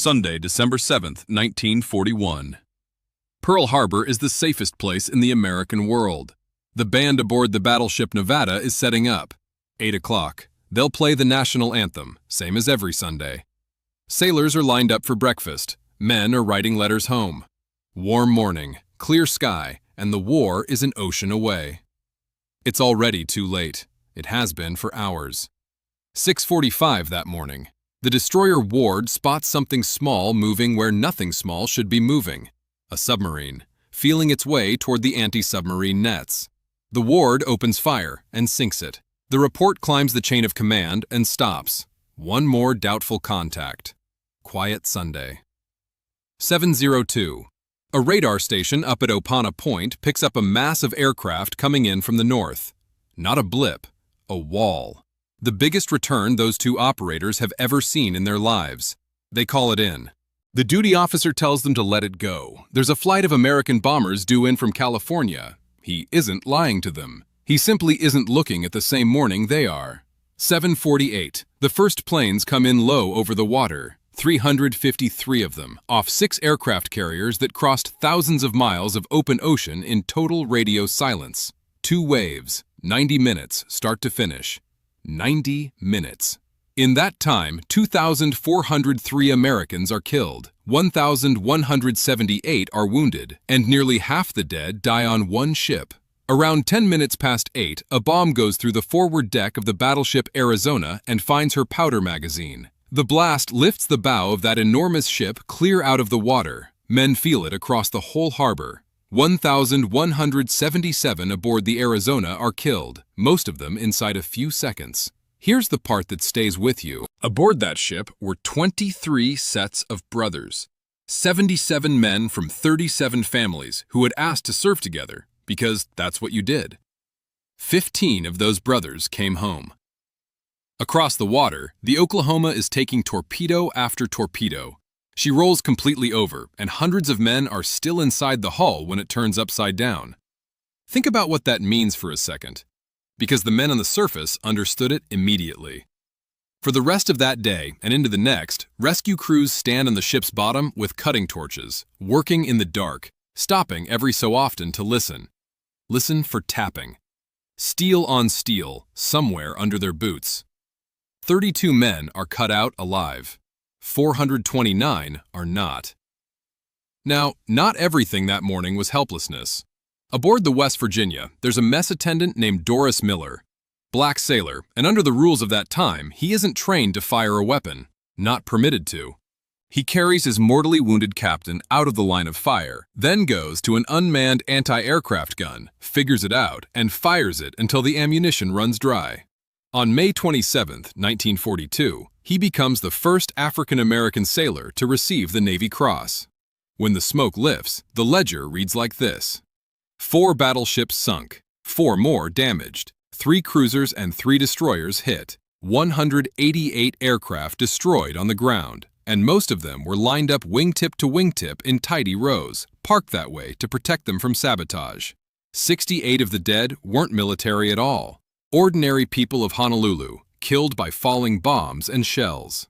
Sunday, December 7th, 1941. Pearl Harbor is the safest place in the American world. The band aboard the battleship Nevada is setting up. 8 o'clock. They'll play the national anthem, same as every Sunday. Sailors are lined up for breakfast. Men are writing letters home. Warm morning, clear sky, and the war is an ocean away. It's already too late. It has been for hours. 6:45 that morning. The destroyer Ward spots something small moving where nothing small should be moving. A submarine, feeling its way toward the anti-submarine nets. The Ward opens fire and sinks it. The report climbs the chain of command and stops. One more doubtful contact. Quiet Sunday. 7:02. A radar station up at Opana Point picks up a mass of aircraft coming in from the north. Not a blip, a wall. The biggest return those two operators have ever seen in their lives. They call it in. The duty officer tells them to let it go. There's a flight of American bombers due in from California. He isn't lying to them. He simply isn't looking at the same morning they are. 7:48. The first planes come in low over the water. 353 of them, off 6 aircraft carriers that crossed thousands of miles of open ocean in total radio silence. 2 waves, 90 minutes, start to finish. 90 minutes. In that time, 2,403 Americans are killed, 1,178 are wounded, and nearly half the dead die on one ship. Around 10 minutes past 8, a bomb goes through the forward deck of the battleship Arizona and finds her powder magazine. The blast lifts the bow of that enormous ship clear out of the water. Men feel it across the whole harbor. 1,177 aboard the Arizona are killed, most of them inside a few seconds. Here's the part that stays with you. Aboard that ship were 23 sets of brothers. 77 men from 37 families who had asked to serve together, because that's what you did. 15 of those brothers came home. Across the water, the Oklahoma is taking torpedo after torpedo. She rolls completely over, and hundreds of men are still inside the hull when it turns upside down. Think about what that means for a second, because the men on the surface understood it immediately. For the rest of that day and into the next, rescue crews stand on the ship's bottom with cutting torches, working in the dark, stopping every so often to listen. Listen for tapping. Steel on steel, somewhere under their boots. 32 men are cut out alive. 429 are not. Now, not everything that morning was helplessness. Aboard the West Virginia, there's a mess attendant named Doris Miller. Black sailor, and under the rules of that time, he isn't trained to fire a weapon, not permitted to. He carries his mortally wounded captain out of the line of fire, then goes to an unmanned anti-aircraft gun, figures it out, and fires it until the ammunition runs dry. On May 27, 1942, he becomes the first African-American sailor to receive the Navy Cross. When the smoke lifts, the ledger reads like this. 4 battleships sunk, 4 more damaged, 3 cruisers and 3 destroyers hit, 188 aircraft destroyed on the ground, and most of them were lined up wingtip to wingtip in tidy rows, parked that way to protect them from sabotage. 68 of the dead weren't military at all. Ordinary people of Honolulu, killed by falling bombs and shells.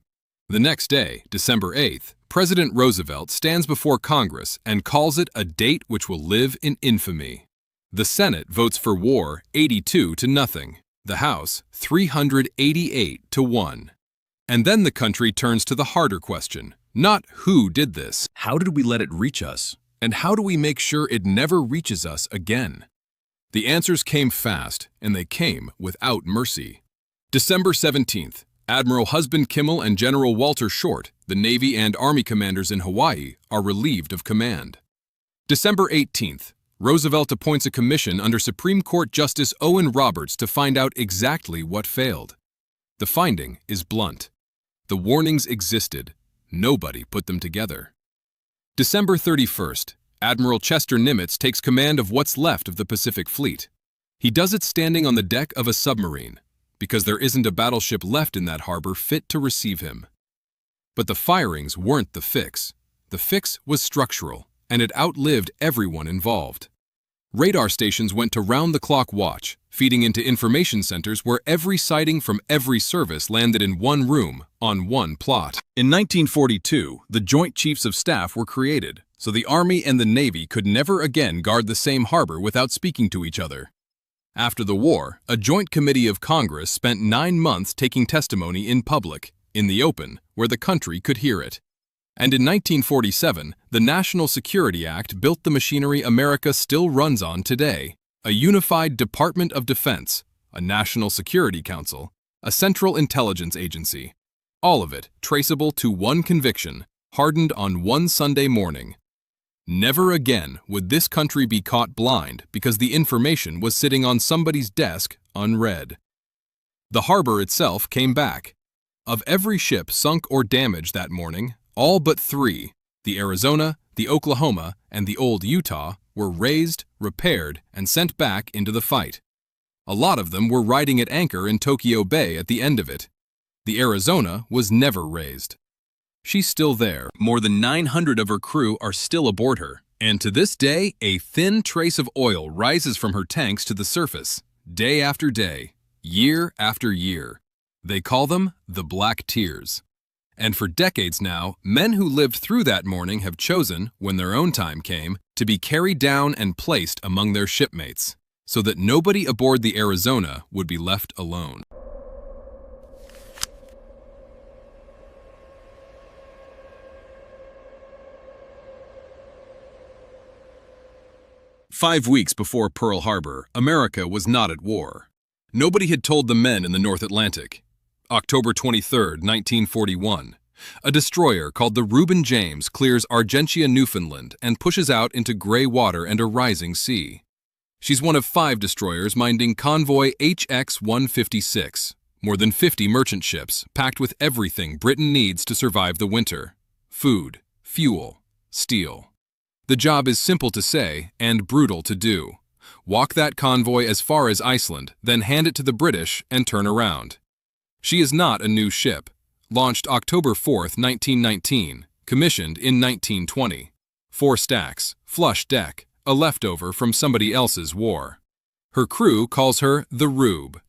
The next day, December 8th, President Roosevelt stands before Congress and calls it a date which will live in infamy. The Senate votes for war 82-0, the House 388-1. And then the country turns to the harder question, not who did this, how did we let it reach us, and how do we make sure it never reaches us again? The answers came fast, and they came without mercy. December 17th, Admiral Husband Kimmel and General Walter Short, the Navy and Army commanders in Hawaii, are relieved of command. December 18th, Roosevelt appoints a commission under Supreme Court Justice Owen Roberts to find out exactly what failed. The finding is blunt. The warnings existed. Nobody put them together. December 31st, Admiral Chester Nimitz takes command of what's left of the Pacific Fleet. He does it standing on the deck of a submarine, because there isn't a battleship left in that harbor fit to receive him. But the firings weren't the fix. The fix was structural, and it outlived everyone involved. Radar stations went to round-the-clock watch, feeding into information centers where every sighting from every service landed in one room, on one plot. In 1942, the Joint Chiefs of Staff were created, so the Army and the Navy could never again guard the same harbor without speaking to each other. After the war, a joint committee of Congress spent 9 months taking testimony in public, in the open, where the country could hear it. And in 1947, the National Security Act built the machinery America still runs on today: a unified Department of Defense, a National Security Council, a Central Intelligence Agency. All of it traceable to one conviction, hardened on one Sunday morning. Never again would this country be caught blind because the information was sitting on somebody's desk unread. The harbor itself came back. Of every ship sunk or damaged that morning, all but 3, the Arizona, the Oklahoma, and the old Utah, were raised, repaired, and sent back into the fight. A lot of them were riding at anchor in Tokyo Bay at the end of it. The Arizona was never raised. She's still there. More than 900 of her crew are still aboard her, and to this day, a thin trace of oil rises from her tanks to the surface, day after day, year after year. They call them the Black Tears. And for decades now, men who lived through that morning have chosen, when their own time came, to be carried down and placed among their shipmates, so that nobody aboard the Arizona would be left alone. "5 weeks before Pearl Harbor, America was not at war. Nobody had told the men in the North Atlantic. October 23, 1941, a destroyer called the Reuben James clears Argentia, Newfoundland, and pushes out into gray water and a rising sea. She's one of 5 destroyers minding convoy HX-156, more than 50 merchant ships packed with everything Britain needs to survive the winter: food, fuel, steel. The job is simple to say and brutal to do. Walk that convoy as far as Iceland, then hand it to the British and turn around. She is not a new ship. Launched October 4, 1919, commissioned in 1920. 4 stacks, flush deck, a leftover from somebody else's war. Her crew calls her the Rube.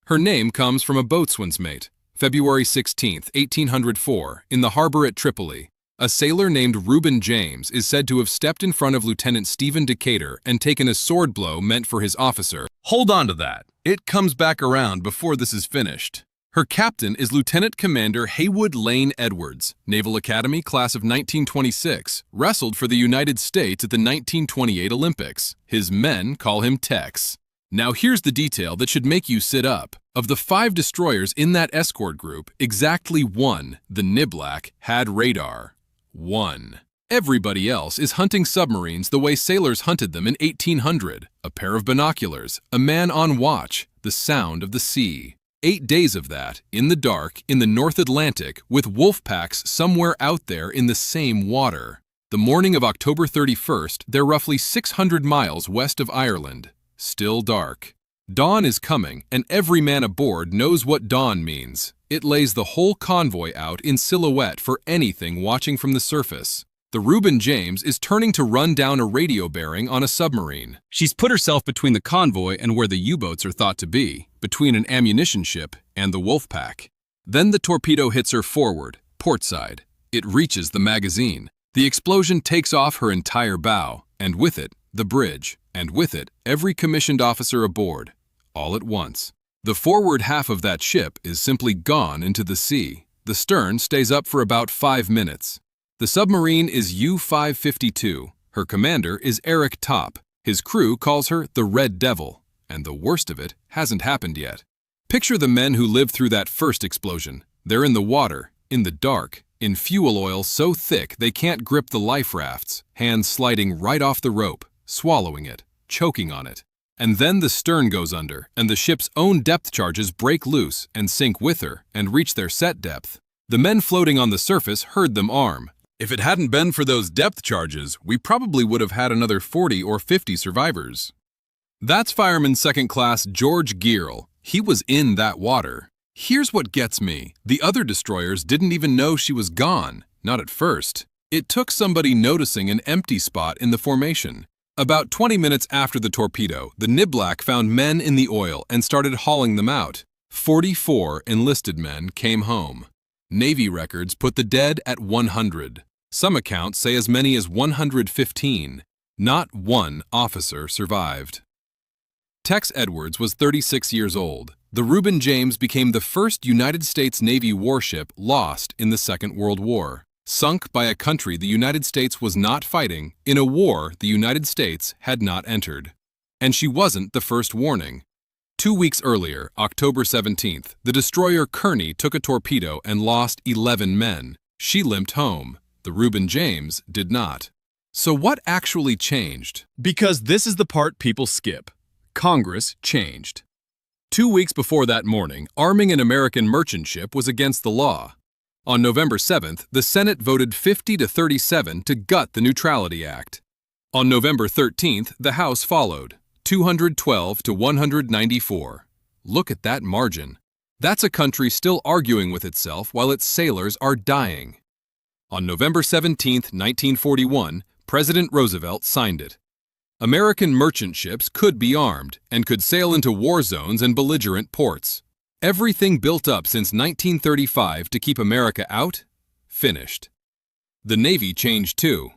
Her name comes from a boatswain's mate. February 16, 1804, in the harbor at Tripoli, a sailor named Reuben James is said to have stepped in front of Lieutenant Stephen Decatur and taken a sword blow meant for his officer. Hold on to that. It comes back around before this is finished. Her captain is Lieutenant Commander Haywood Lane Edwards, Naval Academy, class of 1926, wrestled for the United States at the 1928 Olympics. His men call him Tex. Now here's the detail that should make you sit up. Of the 5 destroyers in that escort group, exactly 1, the Niblack, had radar. 1. Everybody else is hunting submarines the way sailors hunted them in 1800. A pair of binoculars, a man on watch, the sound of the sea. 8 days of that, in the dark, in the North Atlantic, with wolf packs somewhere out there in the same water. The morning of October 31st, they're roughly 600 miles west of Ireland. Still dark. Dawn is coming, and every man aboard knows what dawn means. It lays the whole convoy out in silhouette for anything watching from the surface. The Reuben James is turning to run down a radio bearing on a submarine. She's put herself between the convoy and where the U-boats are thought to be, between an ammunition ship and the wolf pack. Then the torpedo hits her forward, port side. It reaches the magazine. The explosion takes off her entire bow, and with it, the bridge, and with it, every commissioned officer aboard, all at once. The forward half of that ship is simply gone into the sea. The stern stays up for about 5 minutes. The submarine is U-552. Her commander is Eric Topp. His crew calls her the Red Devil, and the worst of it hasn't happened yet. Picture the men who lived through that first explosion. They're in the water, in the dark, in fuel oil so thick they can't grip the life rafts, hands sliding right off the rope, swallowing it, choking on it. And then the stern goes under, and the ship's own depth charges break loose and sink with her and reach their set depth. The men floating on the surface heard them arm. If it hadn't been for those depth charges, we probably would have had another 40 or 50 survivors. That's Fireman Second Class George Gearl. He was in that water. Here's what gets me. The other destroyers didn't even know she was gone, not at first. It took somebody noticing an empty spot in the formation. About 20 minutes after the torpedo, the Niblack found men in the oil and started hauling them out. 44 enlisted men came home. Navy records put the dead at 100. Some accounts say as many as 115. Not one officer survived. Tex Edwards was 36 years old. The Reuben James became the first United States Navy warship lost in the Second World War. Sunk by a country the United States was not fighting in a war the United States had not entered. And she wasn't the first warning. 2 weeks earlier, October 17th, the destroyer Kearney took a torpedo and lost 11 men. She limped home. The Reuben James did not. So what actually changed? Because this is the part people skip. Congress changed. 2 weeks before that morning, arming an American merchant ship was against the law. On November 7th, the Senate voted 50 to 37 to gut the Neutrality Act. On November 13th, the House followed, 212 to 194. Look at that margin. That's a country still arguing with itself while its sailors are dying. On November 17, 1941, President Roosevelt signed it. American merchant ships could be armed and could sail into war zones and belligerent ports. Everything built up since 1935 to keep America out, finished. The Navy changed too.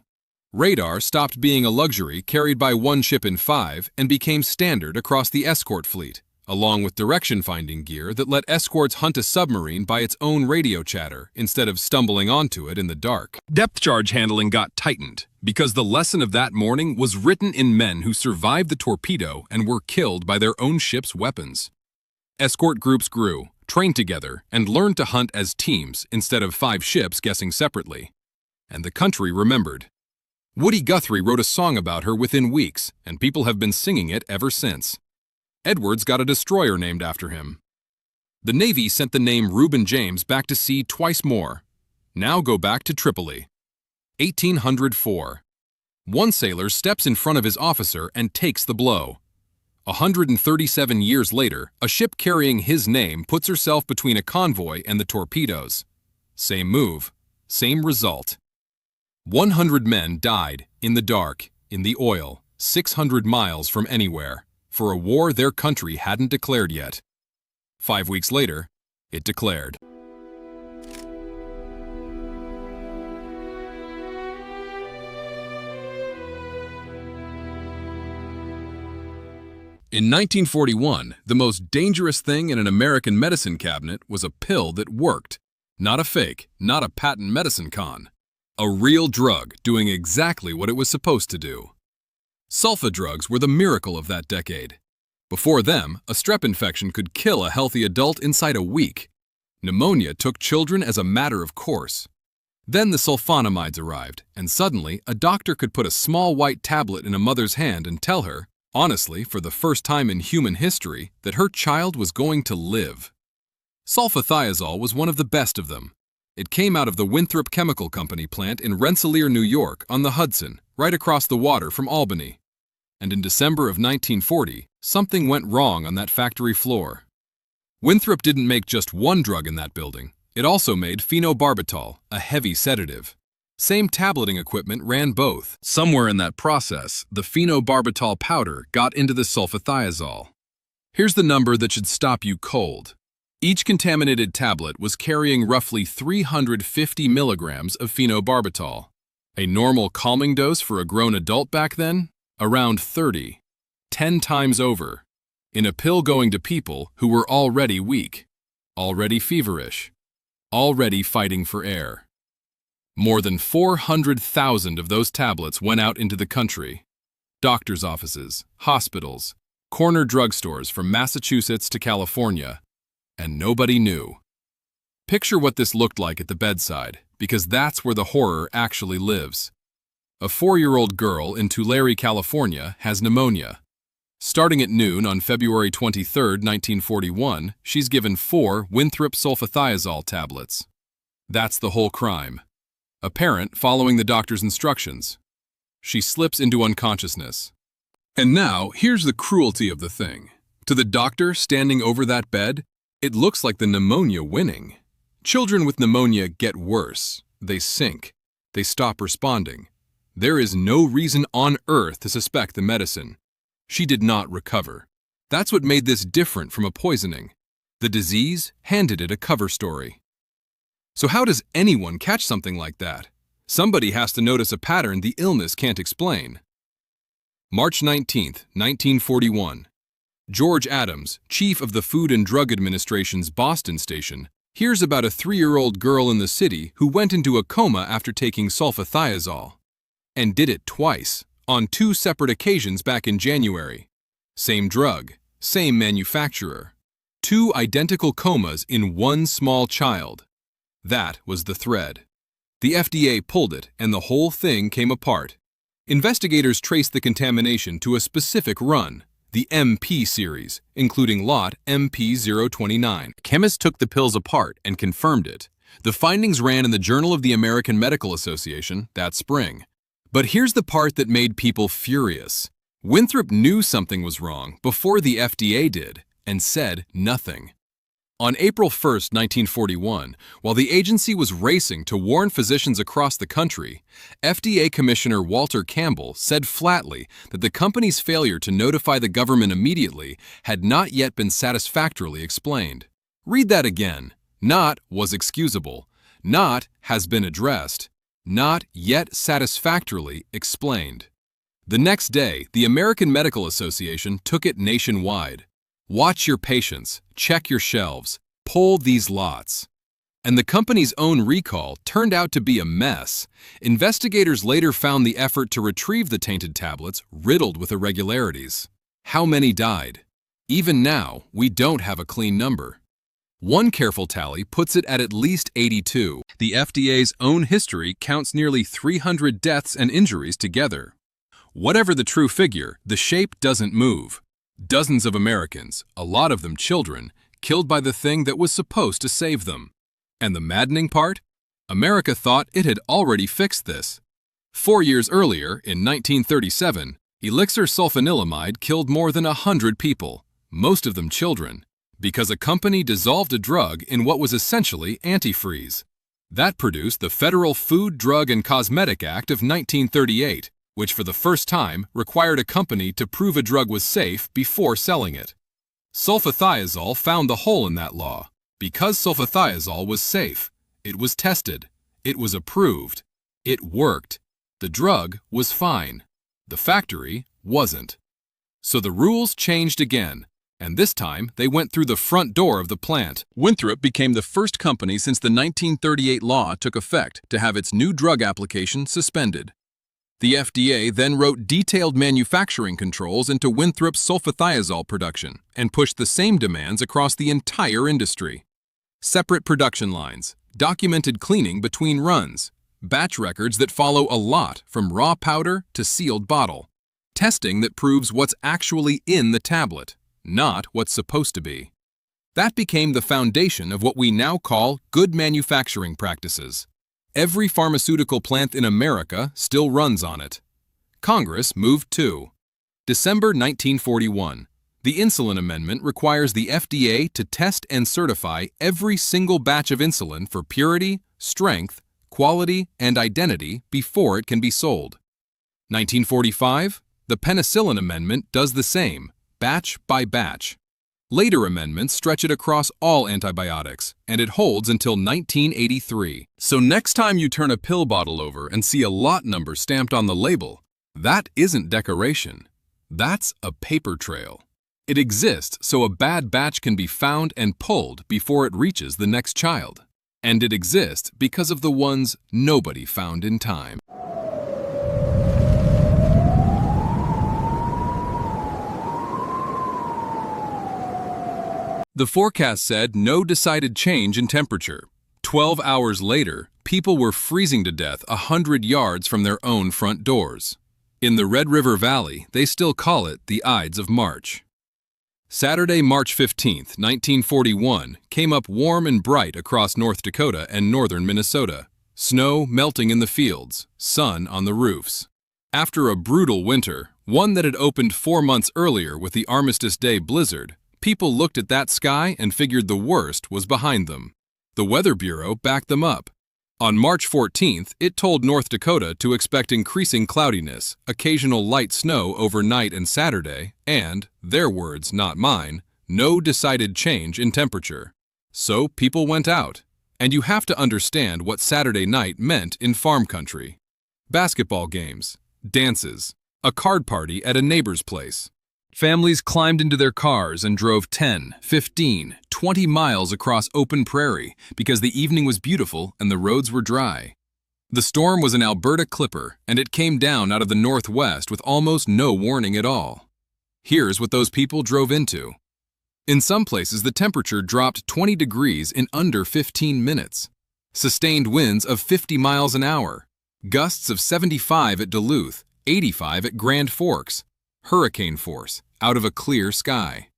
Radar stopped being a luxury carried by one ship in 5 and became standard across the escort fleet, along with direction-finding gear that let escorts hunt a submarine by its own radio chatter instead of stumbling onto it in the dark. Depth charge handling got tightened because the lesson of that morning was written in men who survived the torpedo and were killed by their own ship's weapons. Escort groups grew, trained together, and learned to hunt as teams instead of 5 ships guessing separately. And the country remembered. Woody Guthrie wrote a song about her within weeks, and people have been singing it ever since. Edwards got a destroyer named after him. The Navy sent the name Reuben James back to sea twice more. Now go back to Tripoli. 1804. One sailor steps in front of his officer and takes the blow. 137 years later, a ship carrying his name puts herself between a convoy and the torpedoes. Same move, same result. 100 men died in the dark, in the oil, 600 miles from anywhere, for a war their country hadn't declared yet. 5 weeks later, it declared. In 1941, the most dangerous thing in an American medicine cabinet was a pill that worked. Not a fake, not a patent medicine con. A real drug doing exactly what it was supposed to do. Sulfa drugs were the miracle of that decade. Before them, a strep infection could kill a healthy adult inside a week. Pneumonia took children as a matter of course. Then the sulfonamides arrived, and suddenly a doctor could put a small white tablet in a mother's hand and tell her, honestly, for the first time in human history, that her child was going to live. Sulfathiazole was one of the best of them. It came out of the Winthrop Chemical Company plant in Rensselaer, New York, on the Hudson, right across the water from Albany. And in December of 1940, something went wrong on that factory floor. Winthrop didn't make just one drug in that building. It also made phenobarbital, a heavy sedative. Same tableting equipment ran both. Somewhere in that process, the phenobarbital powder got into the sulfathiazole. Here's the number that should stop you cold. Each contaminated tablet was carrying roughly 350 milligrams of phenobarbital. A normal calming dose for a grown adult back then? Around 30. 10 times over. In a pill going to people who were already weak, already feverish, already fighting for air. More than 400,000 of those tablets went out into the country. Doctors' offices, hospitals, corner drugstores from Massachusetts to California. And nobody knew. Picture what this looked like at the bedside, because that's where the horror actually lives. A 4-year-old girl in Tulare, California, has pneumonia. Starting at noon on February 23, 1941, she's given 4 Winthrop sulfathiazole tablets. That's the whole crime. A parent following the doctor's instructions. She slips into unconsciousness. And now, here's the cruelty of the thing. To the doctor standing over that bed, it looks like the pneumonia winning. Children with pneumonia get worse. They sink. They stop responding. There is no reason on earth to suspect the medicine. She did not recover. That's what made this different from a poisoning. The disease handed it a cover story. So how does anyone catch something like that? Somebody has to notice a pattern the illness can't explain. March 19, 1941. George Adams, chief of the Food and Drug Administration's Boston station, hears about a 3-year-old girl in the city who went into a coma after taking sulfathiazole. And did it twice, on 2 separate occasions back in January. Same drug, same manufacturer. 2 identical comas in one small child. That was the thread. The FDA pulled it, and the whole thing came apart. Investigators traced the contamination to a specific run, the MP series, including lot MP029. Chemists took the pills apart and confirmed it. The findings ran in the Journal of the American Medical Association that spring. But here's the part that made people furious. Winthrop knew something was wrong before the FDA did, and said nothing. On April 1, 1941, while the agency was racing to warn physicians across the country, FDA Commissioner Walter Campbell said flatly that the company's failure to notify the government immediately had not yet been satisfactorily explained. Read that again. Not was excusable. Not has been addressed. Not yet satisfactorily explained. The next day, the American Medical Association took it nationwide. Watch your patients, check your shelves, pull these lots. And the company's own recall turned out to be a mess. Investigators later found the effort to retrieve the tainted tablets riddled with irregularities. How many died? Even now, we don't have a clean number. One careful tally puts it at least 82. The FDA's own history counts nearly 300 deaths and injuries together. Whatever the true figure, the shape doesn't move. Dozens of Americans, a lot of them children, killed by the thing that was supposed to save them. And the maddening part? America thought it had already fixed this. 4 years earlier, in 1937, elixir sulfanilamide killed more than 100 people, most of them children, because a company dissolved a drug in what was essentially antifreeze. That produced the Federal Food, Drug, and Cosmetic Act of 1938, which for the first time required a company to prove a drug was safe before selling it. Sulfathiazole found the hole in that law. Because sulfathiazole was safe, it was tested, it was approved, it worked. The drug was fine. The factory wasn't. So the rules changed again, and this time they went through the front door of the plant. Winthrop became the first company since the 1938 law took effect to have its new drug application suspended. The FDA then wrote detailed manufacturing controls into Winthrop's sulfathiazole production and pushed the same demands across the entire industry. Separate production lines, documented cleaning between runs, batch records that follow a lot from raw powder to sealed bottle, testing that proves what's actually in the tablet, not what's supposed to be. That became the foundation of what we now call good manufacturing practices. Every pharmaceutical plant in America still runs on it. Congress moved too. December 1941. The insulin amendment requires the FDA to test and certify every single batch of insulin for purity, strength, quality, and identity before it can be sold. 1945. The penicillin amendment does the same, batch by batch. Later amendments stretch it across all antibiotics, and it holds until 1983. So next time you turn a pill bottle over and see a lot number stamped on the label, that isn't decoration. That's a paper trail. It exists so a bad batch can be found and pulled before it reaches the next child. And it exists because of the ones nobody found in time. The forecast said no decided change in temperature. 12 hours later, people were freezing to death 100 yards from their own front doors. In the Red River Valley, they still call it the Ides of March. Saturday, March 15, 1941, came up warm and bright across North Dakota and northern Minnesota. Snow melting in the fields, sun on the roofs. After a brutal winter, one that had opened 4 months earlier with the Armistice Day blizzard, people looked at that sky and figured the worst was behind them. The Weather Bureau backed them up. On March 14th, it told North Dakota to expect increasing cloudiness, occasional light snow overnight and Saturday, and, their words, not mine, no decided change in temperature. So people went out. And you have to understand what Saturday night meant in farm country. Basketball games, dances, a card party at a neighbor's place. Families climbed into their cars and drove 10, 15, 20 miles across open prairie because the evening was beautiful and the roads were dry. The storm was an Alberta clipper, and it came down out of the northwest with almost no warning at all. Here's what those people drove into. In some places, the temperature dropped 20 degrees in under 15 minutes. Sustained winds of 50 miles an hour. Gusts of 75 at Duluth, 85 at Grand Forks. Hurricane force, out of a clear sky.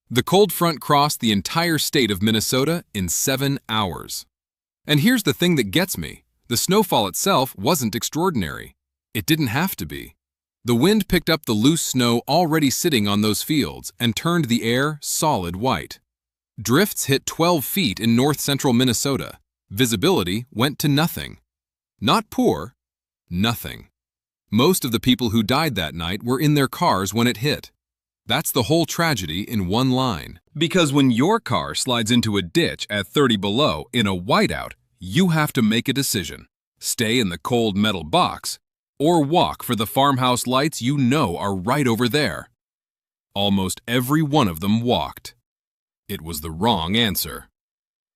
The cold front crossed the entire state of Minnesota in 7 hours. And here's the thing that gets me. The snowfall itself wasn't extraordinary. It didn't have to be. The wind picked up the loose snow already sitting on those fields and turned the air solid white. Drifts hit 12 feet in north-central Minnesota. Visibility went to nothing. Not poor, nothing. Most of the people who died that night were in their cars when it hit. That's the whole tragedy in one line. Because when your car slides into a ditch at 30 below in a whiteout, you have to make a decision. Stay in the cold metal box, or walk for the farmhouse lights you know are right over there. Almost every one of them walked. It was the wrong answer.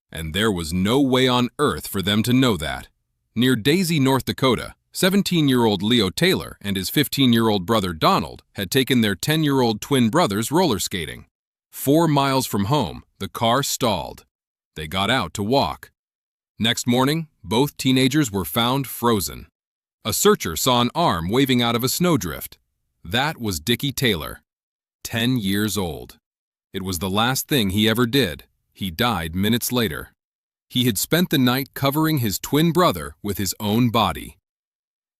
And there was no way on earth for them to know that. Near Daisy, North Dakota, 17-year-old Leo Taylor and his 15-year-old brother Donald had taken their 10-year-old twin brothers roller skating. 4 miles from home, the car stalled. They got out to walk. Next morning, both teenagers were found frozen. A searcher saw an arm waving out of a snowdrift. That was Dickie Taylor, 10 years old. It was the last thing he ever did. He died minutes later. He had spent the night covering his twin brother with his own body.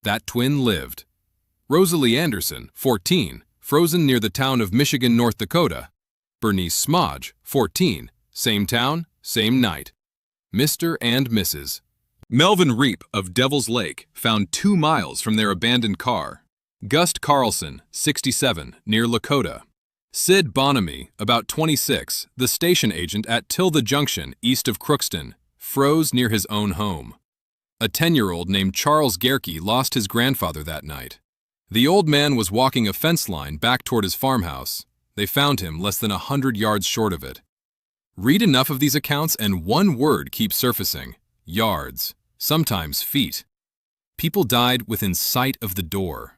That twin lived. Rosalie Anderson, 14, frozen near the town of Michigan, North Dakota. Bernice Smodge, 14, same town, same night. Mr. and Mrs. Melvin Reap of Devil's Lake, found 2 miles from their abandoned car. Gust Carlson, 67, near Lakota. Sid Bonamy, about 26, the station agent at Tilda Junction, east of Crookston, froze near his own home. A 10-year-old named Charles Gerke lost his grandfather that night. The old man was walking a fence line back toward his farmhouse. They found him less than 100 yards short of it. Read enough of these accounts and one word keeps surfacing: yards. Sometimes feet. People died within sight of the door.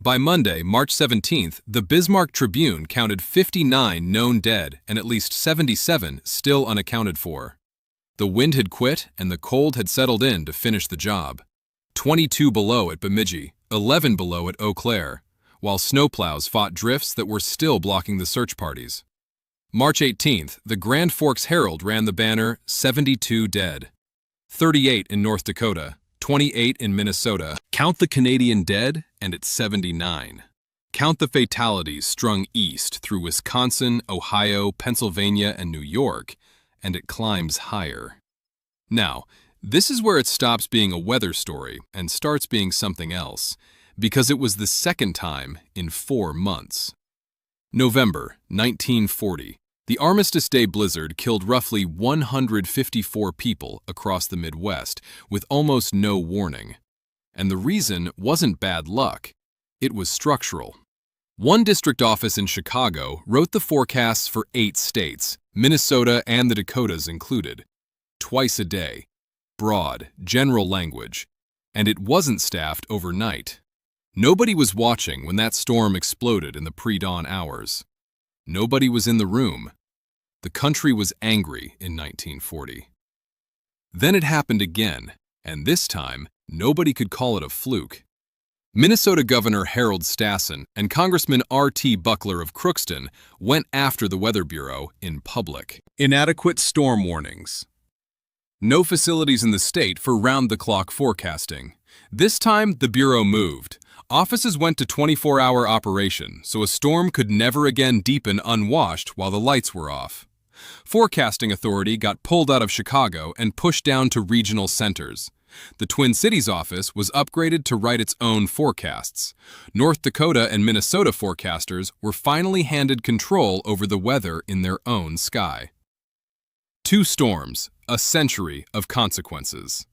By Monday, March 17th, the Bismarck Tribune counted 59 known dead and at least 77 still unaccounted for. The wind had quit and the cold had settled in to finish the job. 22 below at Bemidji, 11 below at Eau Claire, while snowplows fought drifts that were still blocking the search parties. March 18th, the Grand Forks Herald ran the banner, 72 dead. 38 in North Dakota, 28 in Minnesota. Count the Canadian dead, and it's 79. Count the fatalities strung east through Wisconsin, Ohio, Pennsylvania, and New York, and it climbs higher. Now, this is where it stops being a weather story and starts being something else, because it was the second time in 4 months. November 1940. The Armistice Day blizzard killed roughly 154 people across the Midwest with almost no warning. And the reason wasn't bad luck. It was structural. One district office in Chicago wrote the forecasts for 8 states, Minnesota and the Dakotas included. Twice a day. Broad, general language. And it wasn't staffed overnight. Nobody was watching when that storm exploded in the pre-dawn hours. Nobody was in the room. The country was angry in 1940. Then it happened again, and this time, nobody could call it a fluke. Minnesota Governor Harold Stassen and Congressman R.T. Buckler of Crookston went after the Weather Bureau in public. Inadequate storm warnings. No facilities in the state for round-the-clock forecasting. This time, the Bureau moved. Offices went to 24-hour operation, so a storm could never again deepen unwashed while the lights were off. Forecasting authority got pulled out of Chicago and pushed down to regional centers. The Twin Cities office was upgraded to write its own forecasts. North Dakota and Minnesota forecasters were finally handed control over the weather in their own sky. 2 storms, a century of consequences.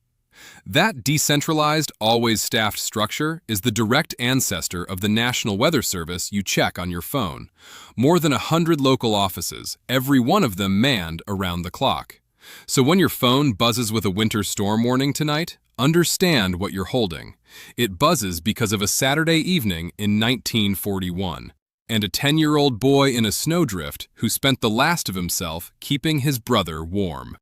That decentralized, always staffed structure is the direct ancestor of the National Weather Service you check on your phone. More than 100 local offices, every one of them manned around the clock. So when your phone buzzes with a winter storm warning tonight, understand what you're holding. It buzzes because of a Saturday evening in 1941, and a 10-year-old boy in a snowdrift who spent the last of himself keeping his brother warm.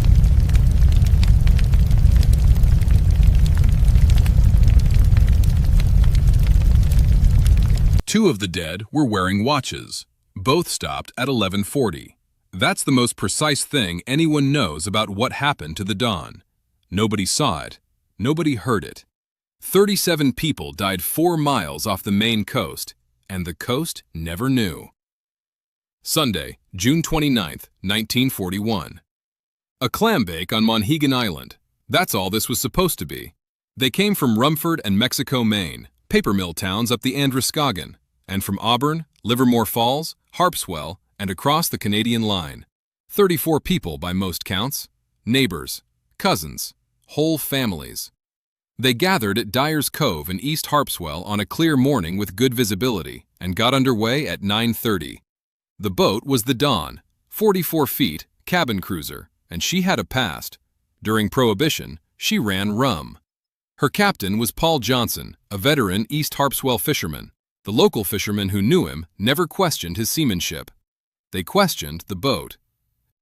Two of the dead were wearing watches. Both stopped at 11:40. That's the most precise thing anyone knows about what happened to the Dawn. Nobody saw it. Nobody heard it. 37 people died 4 miles off the Maine coast, and the coast never knew. Sunday, June 29, 1941. A clam bake on Monhegan Island. That's all this was supposed to be. They came from Rumford and Mexico, Maine, paper mill towns up the Androscoggin, and from Auburn, Livermore Falls, Harpswell, and across the Canadian line. 34 people by most counts. Neighbors, cousins, whole families. They gathered at Dyer's Cove in East Harpswell on a clear morning with good visibility and got underway at 9:30. The boat was the Dawn, 44 feet, cabin cruiser, and she had a past. During Prohibition, she ran rum. Her captain was Paul Johnson, a veteran East Harpswell fisherman. The local fishermen who knew him never questioned his seamanship. They questioned the boat.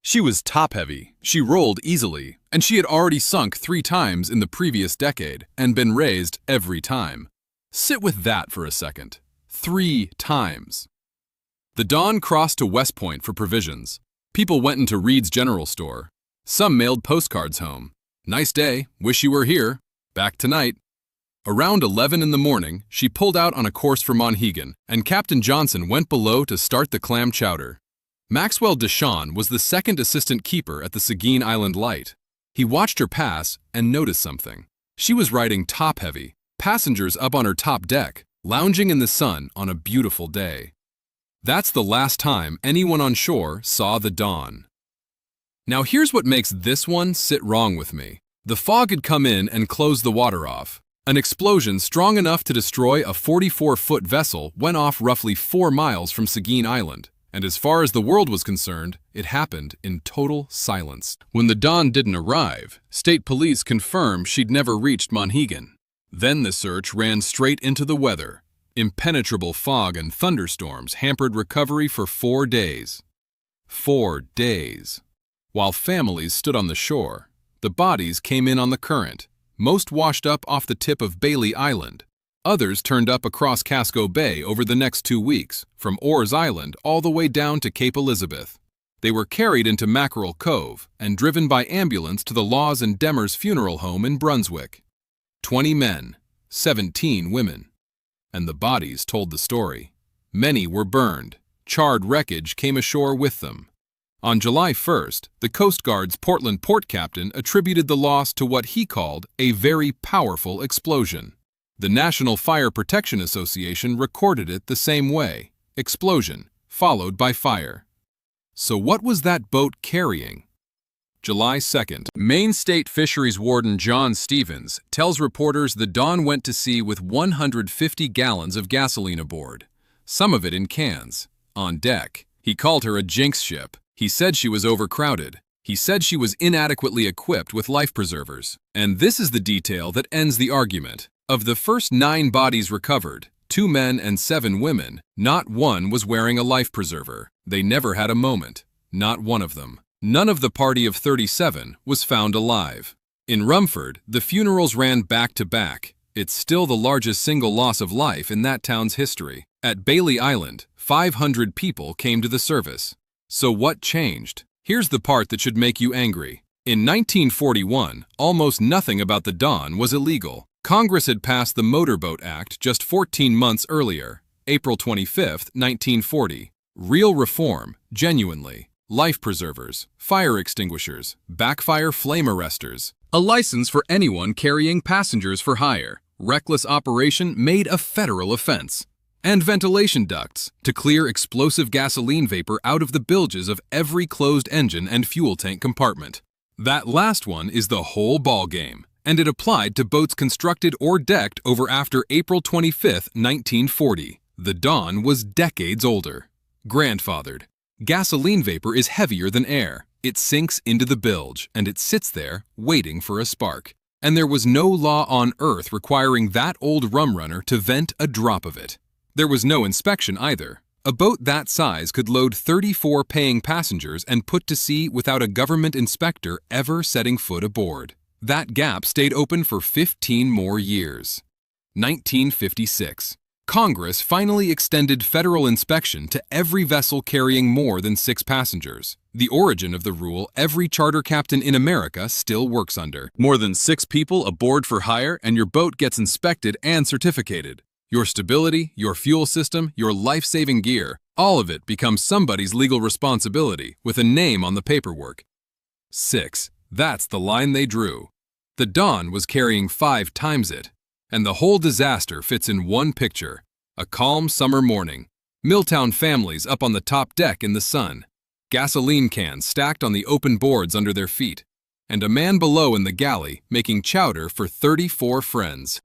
She was top-heavy, she rolled easily, and she had already sunk 3 times in the previous decade and been raised every time. Sit with that for a second. 3 times. The Dawn crossed to West Point for provisions. People went into Reed's General Store. Some mailed postcards home. Nice day, wish you were here. Back tonight. Around 11 in the morning, she pulled out on a course for Monhegan, and Captain Johnson went below to start the clam chowder. Maxwell Deshawn was the second assistant keeper at the Seguin Island Light. He watched her pass and noticed something. She was riding top-heavy, passengers up on her top deck, lounging in the sun on a beautiful day. That's the last time anyone on shore saw the Dawn. Now here's what makes this one sit wrong with me. The fog had come in and closed the water off. An explosion strong enough to destroy a 44-foot vessel went off roughly 4 miles from Seguin Island, and as far as the world was concerned, it happened in total silence. When the Dawn didn't arrive, state police confirmed she'd never reached Monhegan. Then the search ran straight into the weather. Impenetrable fog and thunderstorms hampered recovery for 4 days. 4 days. While families stood on the shore, the bodies came in on the current. Most washed up off the tip of Bailey Island. Others turned up across Casco Bay over the next 2 weeks, from Orr's Island all the way down to Cape Elizabeth. They were carried into Mackerel Cove and driven by ambulance to the Laws and Demers Funeral Home in Brunswick. 20 men, 17 women. And the bodies told the story. Many were burned. Charred wreckage came ashore with them. On July 1st, the Coast Guard's Portland port captain attributed the loss to what he called a very powerful explosion. The National Fire Protection Association recorded it the same way: explosion, followed by fire. So what was that boat carrying? July 2nd, Maine State Fisheries Warden John Stevens tells reporters the Dawn went to sea with 150 gallons of gasoline aboard, some of it in cans, on deck. He called her a jinx ship. He said she was overcrowded. He said she was inadequately equipped with life preservers. And this is the detail that ends the argument. Of the first 9 bodies recovered, 2 men and 7 women, not one was wearing a life preserver. They never had a moment. Not one of them. None of the party of 37 was found alive. In Rumford, the funerals ran back to back. It's still the largest single loss of life in that town's history. At Bailey Island, 500 people came to the service. So what changed? Here's the part that should make you angry. In 1941, almost nothing about the Dawn was illegal. Congress had passed the Motorboat Act just 14 months earlier, April 25, 1940. Real reform, genuinely. Life preservers, fire extinguishers, backfire flame arresters. A license for anyone carrying passengers for hire. Reckless operation made a federal offense. And ventilation ducts to clear explosive gasoline vapor out of the bilges of every closed engine and fuel tank compartment. That last one is the whole ballgame, and it applied to boats constructed or decked over after April 25, 1940. The Dawn was decades older. Grandfathered. Gasoline vapor is heavier than air. It sinks into the bilge, and it sits there, waiting for a spark. And there was no law on Earth requiring that old rum runner to vent a drop of it. There was no inspection either. A boat that size could load 34 paying passengers and put to sea without a government inspector ever setting foot aboard. That gap stayed open for 15 more years. 1956. Congress finally extended federal inspection to every vessel carrying more than 6 passengers. The origin of the rule every charter captain in America still works under. More than 6 people aboard for hire and your boat gets inspected and certificated. Your stability, your fuel system, your life-saving gear, all of it becomes somebody's legal responsibility with a name on the paperwork. 6. That's the line they drew. The Dawn was carrying 5 times it. And the whole disaster fits in one picture. A calm summer morning. Milltown families up on the top deck in the sun. Gasoline cans stacked on the open boards under their feet. And a man below in the galley making chowder for 34 friends.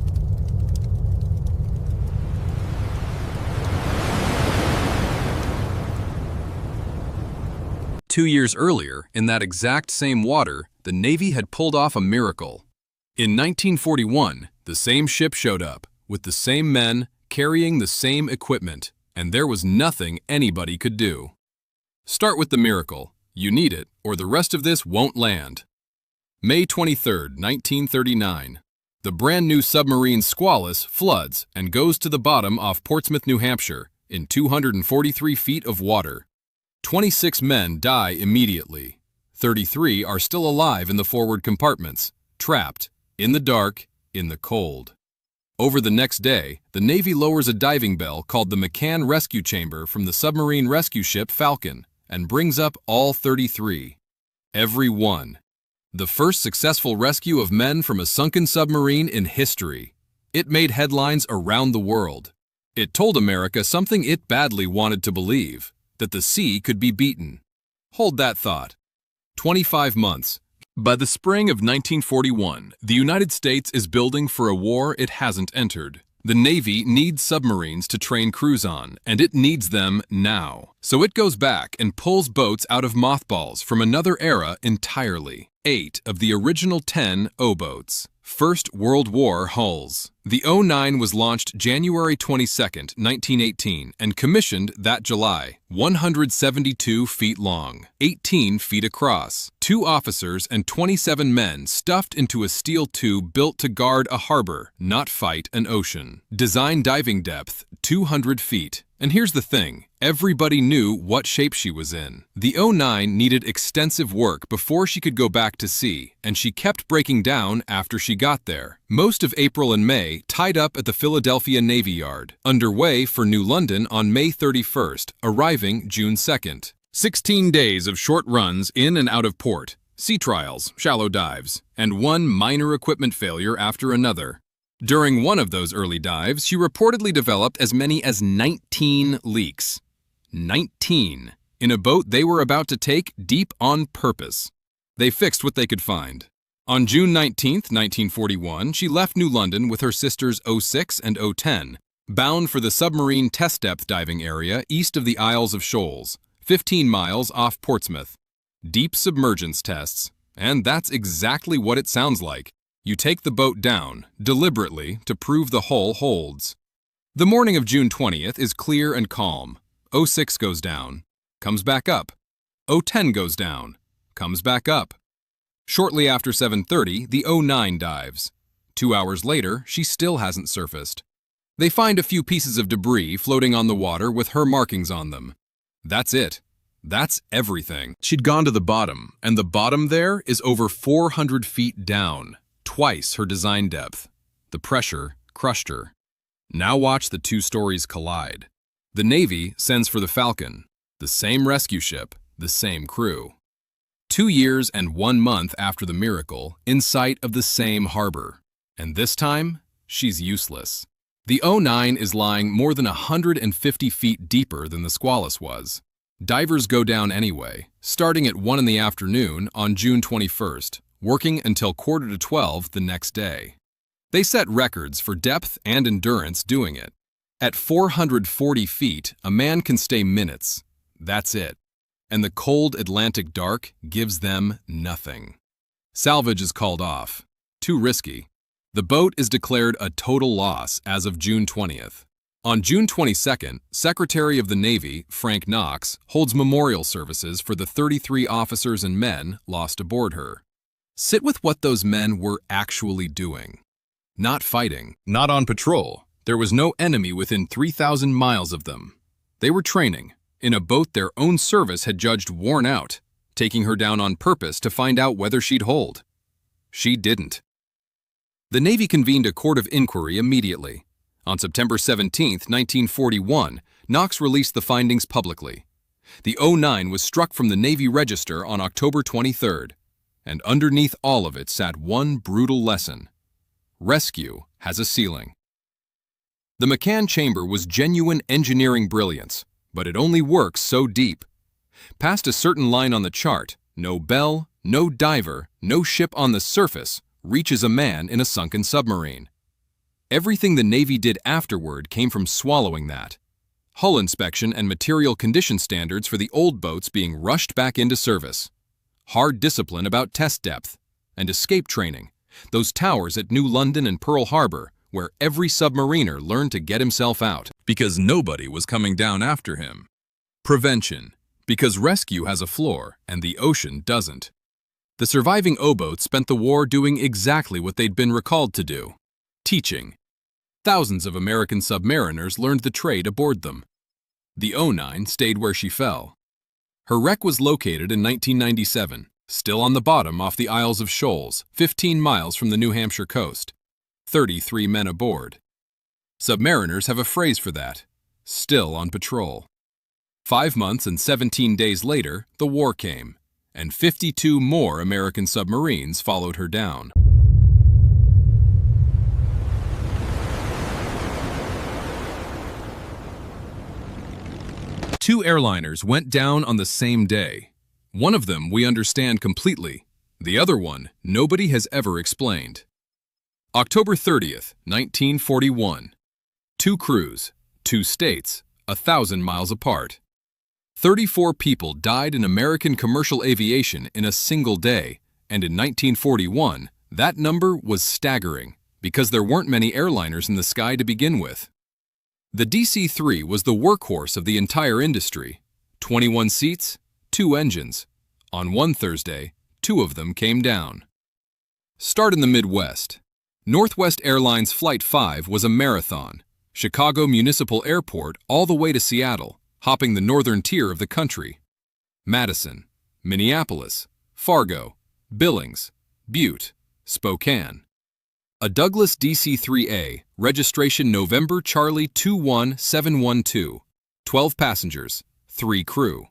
Two years earlier, in that exact same water, the Navy had pulled off a miracle. In 1941, the same ship showed up, with the same men, carrying the same equipment, and there was nothing anybody could do. Start with the miracle. You need it, or the rest of this won't land. May 23, 1939. The brand new submarine Squalus floods and goes to the bottom off Portsmouth, New Hampshire, in 243 feet of water. 26 men die immediately. 33 are still alive in the forward compartments, trapped, in the dark, in the cold. Over the next day, the Navy lowers a diving bell called the McCann Rescue Chamber from the submarine rescue ship Falcon and brings up all 33. Every one. The first successful rescue of men from a sunken submarine in history. It made headlines around the world. It told America something it badly wanted to believe, that the sea could be beaten. Hold that thought. 25 months. By the spring of 1941, the United States is building for a war it hasn't entered. The Navy needs submarines to train crews on, and it needs them now. So it goes back and pulls boats out of mothballs from another era entirely. 8 of the original 10 O-boats. First World War hulls. The O-9 was launched January 22, 1918, and commissioned that July. 172 feet long, 18 feet across. 2 officers and 27 men stuffed into a steel tube built to guard a harbor, not fight an ocean. Design diving depth, 200 feet. And here's the thing, everybody knew what shape she was in. The O-9 needed extensive work before she could go back to sea, and she kept breaking down after she got there. Most of April and May tied up at the Philadelphia Navy Yard, underway for New London on May 31st, arriving June 2nd. 16 days of short runs in and out of port, sea trials, shallow dives, and one minor equipment failure after another. During one of those early dives, she reportedly developed as many as 19 leaks. 19 in a boat they were about to take deep on purpose. They fixed what they could find. On June 19, 1941, she left New London with her sisters O-6 and O-10, bound for the submarine test depth diving area east of the Isles of Shoals, 15 miles off Portsmouth. Deep submergence tests, and that's exactly what it sounds like. You take the boat down, deliberately, to prove the hull holds. The morning of June 20th is clear and calm. O-6 goes down, comes back up. O-10 goes down, comes back up. Shortly after 7:30, the O-9 dives. 2 hours later, she still hasn't surfaced. They find a few pieces of debris floating on the water with her markings on them. That's it. That's everything. She'd gone to the bottom, and the bottom there is over 400 feet down. Twice her design depth. The pressure crushed her. Now watch the 2 stories collide. The Navy sends for the Falcon, the same rescue ship, the same crew. 2 years and 1 month after the miracle, in sight of the same harbor. And this time, she's useless. The O-9 is lying more than 150 feet deeper than the Squalus was. Divers go down anyway, starting at 1 in the afternoon on June 21st, working until 11:45 the next day. They set records for depth and endurance doing it. At 440 feet, a man can stay minutes. That's it. And the cold Atlantic dark gives them nothing. Salvage is called off. Too risky. The boat is declared a total loss as of June 20th. On June 22nd, Secretary of the Navy, Frank Knox, holds memorial services for the 33 officers and men lost aboard her. Sit with what those men were actually doing. Not fighting, not on patrol. There was no enemy within 3,000 miles of them. They were training, in a boat their own service had judged worn out, taking her down on purpose to find out whether she'd hold. She didn't. The Navy convened a court of inquiry immediately. On September 17, 1941, Knox released the findings publicly. The O-9 was struck from the Navy Register on October 23rd, and underneath all of it sat one brutal lesson. Rescue has a ceiling. The McCann chamber was genuine engineering brilliance, but it only works so deep. Past a certain line on the chart, no bell, no diver, no ship on the surface reaches a man in a sunken submarine. Everything the Navy did afterward came from swallowing that. Hull inspection and material condition standards for the old boats being rushed back into service. Hard discipline about test depth. And escape training. Those towers at New London and Pearl Harbor, where every submariner learned to get himself out. Because nobody was coming down after him. Prevention. Because rescue has a floor, and the ocean doesn't. The surviving O-boats spent the war doing exactly what they'd been recalled to do. Teaching. Thousands of American submariners learned the trade aboard them. The O-9 stayed where she fell. Her wreck was located in 1997, still on the bottom off the Isles of Shoals, 15 miles from the New Hampshire coast. 33 men aboard. Submariners have a phrase for that. Still on patrol. 5 months and 17 days later, the war came, and 52 more American submarines followed her down. Two airliners went down on the same day. One of them we understand completely. The other one nobody has ever explained. October 30th, 1941. 2 crews, 2 states, 1,000 miles apart. 34 people died in American commercial aviation in a single day, and in 1941, that number was staggering because there weren't many airliners in the sky to begin with. The DC-3 was the workhorse of the entire industry. 21 seats, 2 engines. On one Thursday, 2 of them came down. Start in the Midwest. Northwest Airlines Flight 5 was a marathon. Chicago Municipal Airport all the way to Seattle, hopping the northern tier of the country. Madison, Minneapolis, Fargo, Billings, Butte, Spokane. A Douglas DC-3A, registration November Charlie 21712, 12 passengers, 3 crew.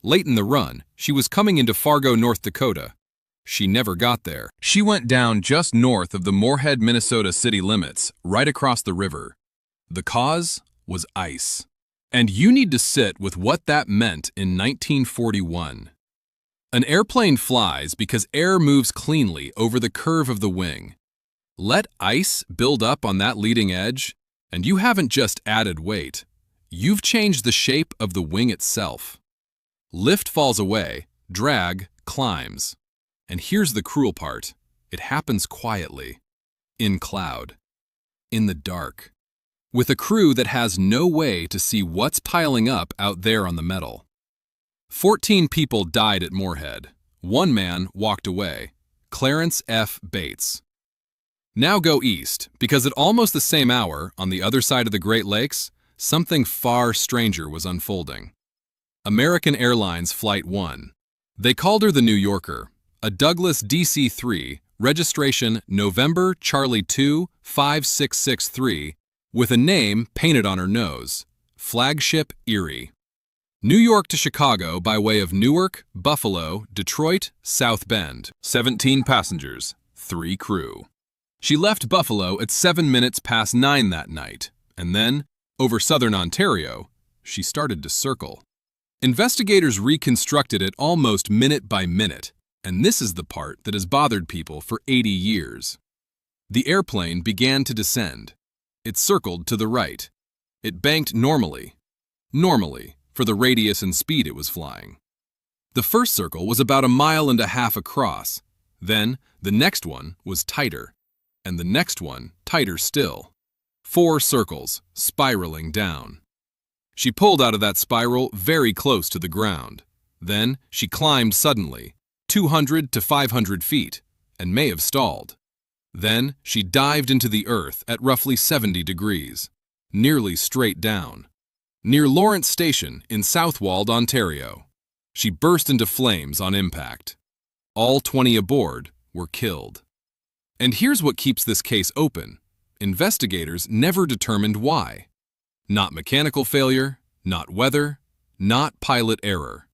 Late in the run, she was coming into Fargo, North Dakota. She never got there. She went down just north of the Moorhead, Minnesota city limits, right across the river. The cause was ice. And you need to sit with what that meant in 1941. An airplane flies because air moves cleanly over the curve of the wing. Let ice build up on that leading edge, and you haven't just added weight. You've changed the shape of the wing itself. Lift falls away, drag climbs. And here's the cruel part. It happens quietly. In cloud. In the dark. With a crew that has no way to see what's piling up out there on the metal. 14 people died at Moorhead. 1 man walked away. Clarence F. Bates. Now go east, because at almost the same hour, on the other side of the Great Lakes, something far stranger was unfolding. American Airlines Flight 1. They called her the New Yorker, a Douglas DC-3, registration November Charlie 2 5663, with a name painted on her nose, Flagship Erie. New York to Chicago by way of Newark, Buffalo, Detroit, South Bend. 17 passengers, 3 crew. She left Buffalo at 7 minutes past 9 that night, and then, over southern Ontario, she started to circle. Investigators reconstructed it almost minute by minute, and this is the part that has bothered people for 80 years. The airplane began to descend. It circled to the right. It banked normally, for the radius and speed it was flying. The first circle was about 1.5 miles across. Then, the next one was tighter, and the next one tighter still. 4 circles, spiraling down. She pulled out of that spiral very close to the ground. Then, she climbed suddenly, 200 to 500 feet, and may have stalled. Then, she dived into the earth at roughly 70 degrees, nearly straight down. Near Lawrence Station in Southwold, Ontario. She burst into flames on impact. All 20 aboard were killed. And here's what keeps this case open. Investigators never determined why. Not mechanical failure, not weather, not pilot error.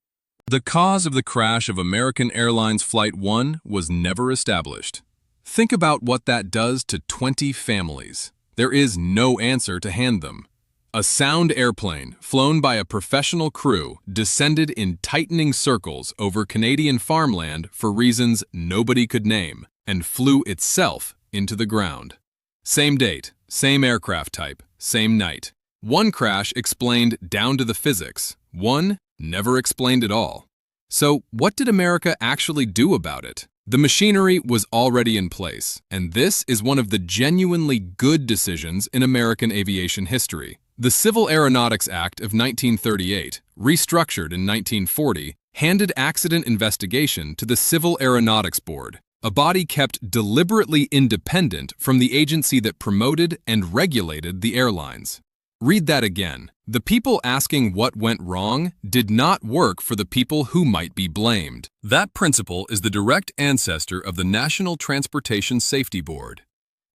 The cause of the crash of American Airlines Flight 1 was never established. Think about what that does to 20 families. There is no answer to hand them. A sound airplane, flown by a professional crew, descended in tightening circles over Canadian farmland for reasons nobody could name, and flew itself into the ground. Same date, same aircraft type, same night. One crash explained down to the physics. One never explained at all. So, what did America actually do about it? The machinery was already in place, and this is one of the genuinely good decisions in American aviation history. The Civil Aeronautics Act of 1938, restructured in 1940, handed accident investigation to the Civil Aeronautics Board, a body kept deliberately independent from the agency that promoted and regulated the airlines. Read that again. The people asking what went wrong did not work for the people who might be blamed. That principle is the direct ancestor of the National Transportation Safety Board.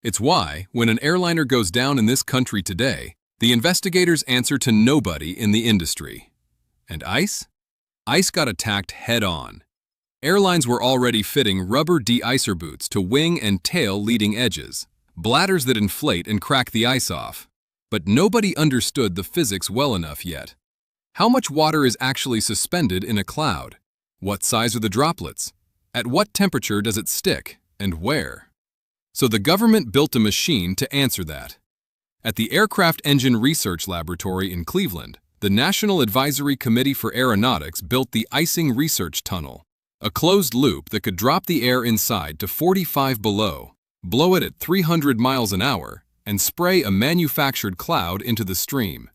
It's why, when an airliner goes down in this country today, the investigators answer to nobody in the industry. And ICE? ICE got attacked head-on. Airlines were already fitting rubber de-icer boots to wing and tail leading edges, bladders that inflate and crack the ice off. But nobody understood the physics well enough yet. How much water is actually suspended in a cloud? What size are the droplets? At what temperature does it stick, and where? So the government built a machine to answer that. At the Aircraft Engine Research Laboratory in Cleveland, the National Advisory Committee for Aeronautics built the icing research tunnel, a closed loop that could drop the air inside to 45 below, blow it at 300 miles an hour, and spray a manufactured cloud into the stream.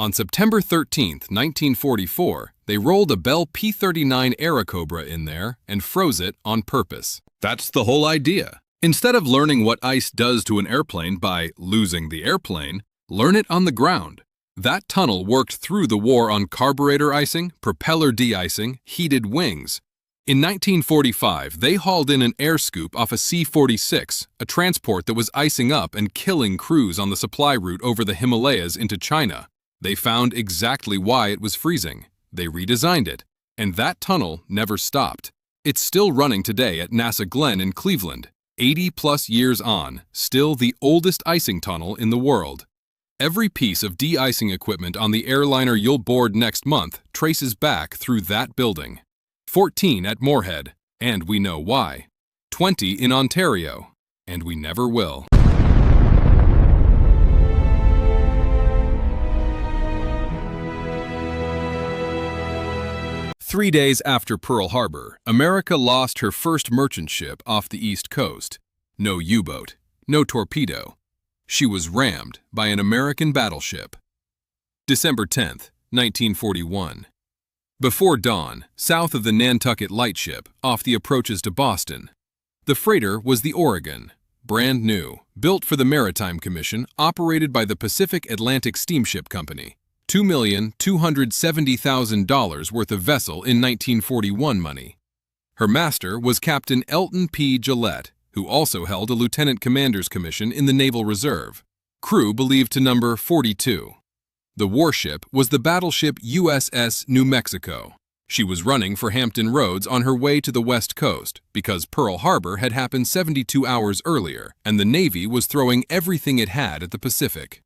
On September 13, 1944, they rolled a Bell P-39 Airacobra in there and froze it on purpose. That's the whole idea. Instead of learning what ice does to an airplane by losing the airplane, learn it on the ground. That tunnel worked through the war on carburetor icing, propeller de-icing, heated wings. In 1945, they hauled in an air scoop off a C-46, a transport that was icing up and killing crews on the supply route over the Himalayas into China. They found exactly why it was freezing. They redesigned it, and that tunnel never stopped. It's still running today at NASA Glenn in Cleveland. 80-plus years on, still the oldest icing tunnel in the world. Every piece of de-icing equipment on the airliner you'll board next month traces back through that building. 14 at Moorhead, and we know why. 20 in Ontario, and we never will. Three days after Pearl Harbor, America lost her first merchant ship off the East Coast. No U-boat, no torpedo. She was rammed by an American battleship. December 10, 1941. Before dawn, south of the Nantucket Lightship, off the approaches to Boston. The freighter was the Oregon, brand new, built for the Maritime Commission, operated by the Pacific Atlantic Steamship Company. $2,270,000 worth of vessel in 1941 money. Her master was Captain Elton P. Gillette, who also held a lieutenant commander's commission in the Naval Reserve. Crew believed to number 42. The warship was the battleship USS New Mexico. She was running for Hampton Roads on her way to the West Coast because Pearl Harbor had happened 72 hours earlier, and the Navy was throwing everything it had at the Pacific.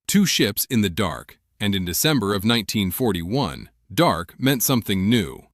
Two ships in the dark, and in December of 1941, dark meant something new.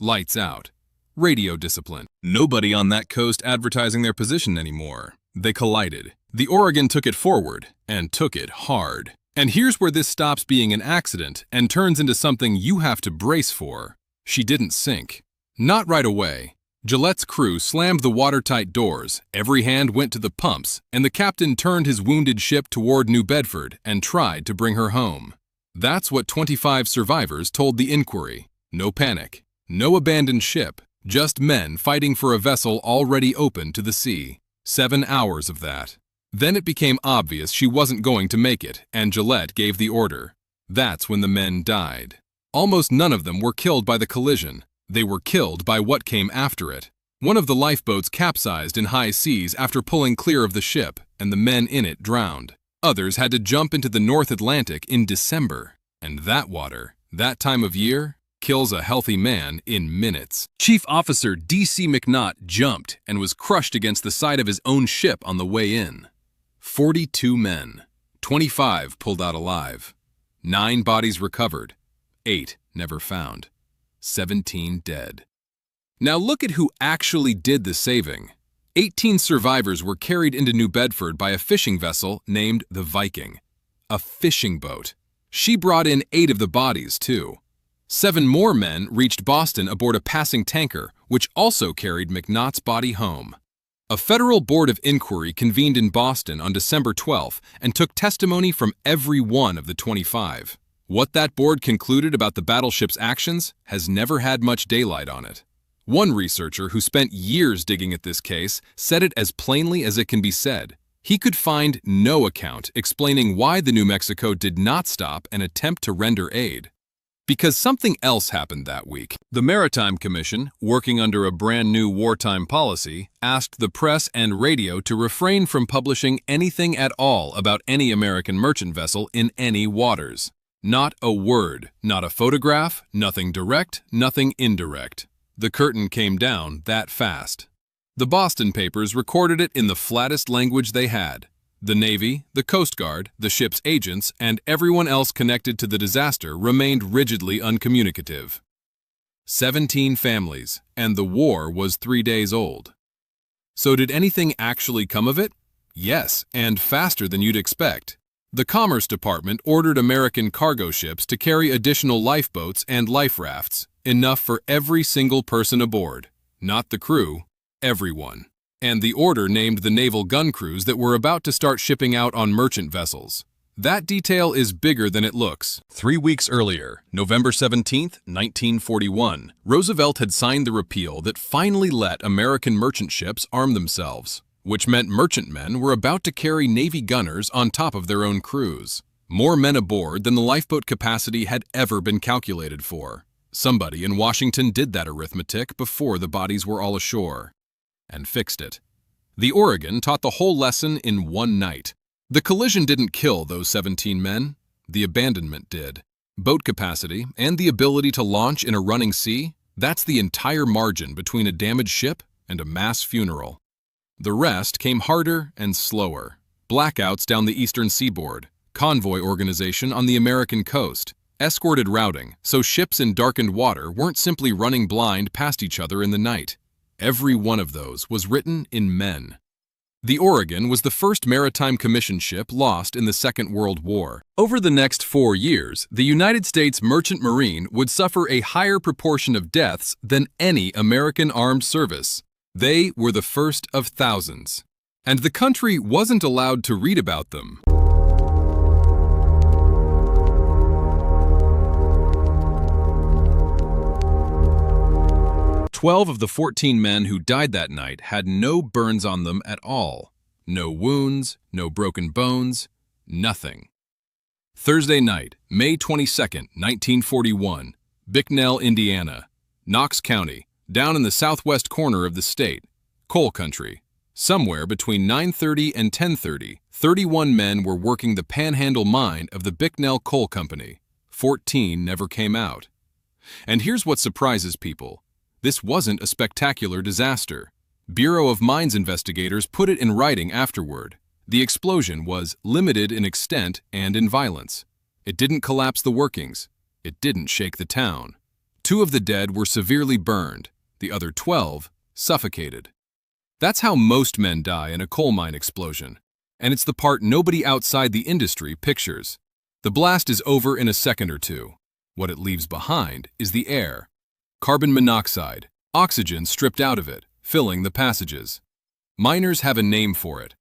Lights out. Radio discipline. Nobody on that coast advertising their position anymore. They collided. The Oregon took it forward, and took it hard. And here's where this stops being an accident and turns into something you have to brace for. She didn't sink. Not right away. Gillette's crew slammed the watertight doors, every hand went to the pumps, and the captain turned his wounded ship toward New Bedford and tried to bring her home. That's what 25 survivors told the inquiry. No panic. No abandoned ship. Just men fighting for a vessel already open to the sea. 7 hours of that. Then it became obvious she wasn't going to make it, and Gillette gave the order. That's when the men died. Almost none of them were killed by the collision. They were killed by what came after it. One of the lifeboats capsized in high seas after pulling clear of the ship, and the men in it drowned. Others had to jump into the North Atlantic in December. And that water, that time of year, kills a healthy man in minutes. Chief Officer D.C. McNaught jumped and was crushed against the side of his own ship on the way in. 42 men. 25 pulled out alive. 9 bodies recovered. 8 never found. 17 dead. Now look at who actually did the saving. 18 survivors were carried into New Bedford by a fishing vessel named the Viking. A fishing boat. She brought in 8 of the bodies, too. 7 more men reached Boston aboard a passing tanker, which also carried McNaught's body home. A federal board of inquiry convened in Boston on December 12th and took testimony from every one of the 25. What that board concluded about the battleship's actions has never had much daylight on it. One researcher who spent years digging at this case said it as plainly as it can be said. He could find no account explaining why the New Mexico did not stop and attempt to render aid. Because something else happened that week. The Maritime Commission, working under a brand new wartime policy, asked the press and radio to refrain from publishing anything at all about any American merchant vessel in any waters. Not a word, not a photograph, nothing direct, nothing indirect. The curtain came down that fast. The Boston papers recorded it in the flattest language they had. The Navy, the Coast Guard, the ship's agents, and everyone else connected to the disaster remained rigidly uncommunicative. 17 families, and the war was 3 days old. So did anything actually come of it? Yes, and faster than you'd expect. The Commerce Department ordered American cargo ships to carry additional lifeboats and life rafts, enough for every single person aboard. Not the crew, everyone. And the order named the naval gun crews that were about to start shipping out on merchant vessels. That detail is bigger than it looks. 3 weeks earlier, November 17, 1941, Roosevelt had signed the repeal that finally let American merchant ships arm themselves, which meant merchantmen were about to carry Navy gunners on top of their own crews. More men aboard than the lifeboat capacity had ever been calculated for. Somebody in Washington did that arithmetic before the bodies were all ashore. And fixed it. The Oregon taught the whole lesson in one night. The collision didn't kill those 17 men. The abandonment did. Boat capacity and the ability to launch in a running sea, that's the entire margin between a damaged ship and a mass funeral. The rest came harder and slower. Blackouts down the eastern seaboard, convoy organization on the American coast, escorted routing, so ships in darkened water weren't simply running blind past each other in the night. Every one of those was written in men. The Oregon was the first maritime commission ship lost in the Second World War. Over the next 4 years, the United States Merchant Marine would suffer a higher proportion of deaths than any American armed service. They were the first of thousands. And the country wasn't allowed to read about them. 12 of the 14 men who died that night had no burns on them at all. No wounds, no broken bones, nothing. Thursday night, May 22, 1941, Bicknell, Indiana, Knox County, down in the southwest corner of the state, coal country. Somewhere between 9:30 and 10:30, 31 men were working the Panhandle mine of the Bicknell Coal Company. 14 never came out. And here's what surprises people. This wasn't a spectacular disaster. Bureau of Mines investigators put it in writing afterward. The explosion was limited in extent and in violence. It didn't collapse the workings. It didn't shake the town. 2 of the dead were severely burned. The other 12 suffocated. That's how most men die in a coal mine explosion. And it's the part nobody outside the industry pictures. The blast is over in a second or two. What it leaves behind is the air. Carbon monoxide, oxygen stripped out of it, filling the passages. Miners have a name for it.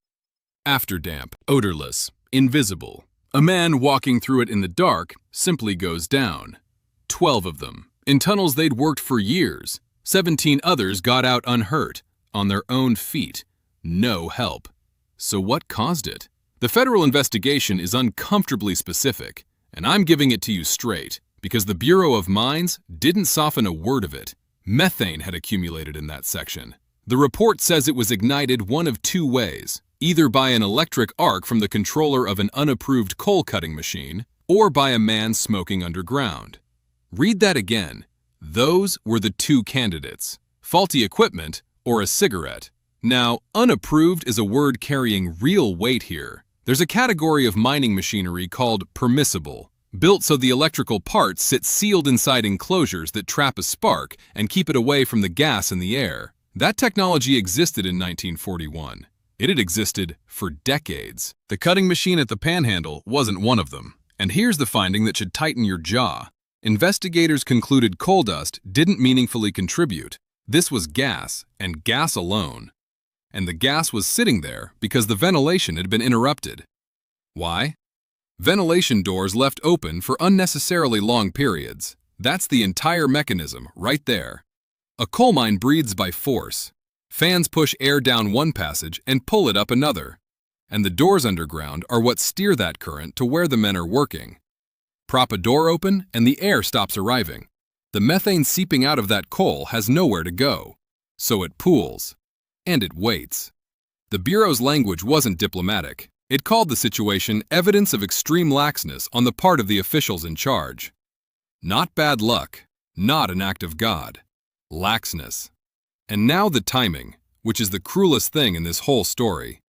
Afterdamp, odorless, invisible. A man walking through it in the dark simply goes down. 12 of them, in tunnels they'd worked for years. 17 others got out unhurt, on their own feet. No help. So what caused it? The federal investigation is uncomfortably specific, and I'm giving it to you straight, because the Bureau of Mines didn't soften a word of it. Methane had accumulated in that section. The report says it was ignited one of 2 ways, either by an electric arc from the controller of an unapproved coal-cutting machine, or by a man smoking underground. Read that again. Those were the 2 candidates, faulty equipment or a cigarette. Now, unapproved is a word carrying real weight here. There's a category of mining machinery called permissible, built so the electrical parts sit sealed inside enclosures that trap a spark and keep it away from the gas in the air. That technology existed in 1941. It had existed for decades. The cutting machine at the Panhandle wasn't one of them. And here's the finding that should tighten your jaw. Investigators concluded coal dust didn't meaningfully contribute. This was gas, and gas alone. And the gas was sitting there because the ventilation had been interrupted. Why? Ventilation doors left open for unnecessarily long periods. That's the entire mechanism right there. A coal mine breathes by force. Fans push air down one passage and pull it up another. And the doors underground are what steer that current to where the men are working. Prop a door open and the air stops arriving. The methane seeping out of that coal has nowhere to go. So it pools. And it waits. The Bureau's language wasn't diplomatic. It called the situation evidence of extreme laxness on the part of the officials in charge. Not bad luck, not an act of God. Laxness. And now the timing, which is the cruelest thing in this whole story.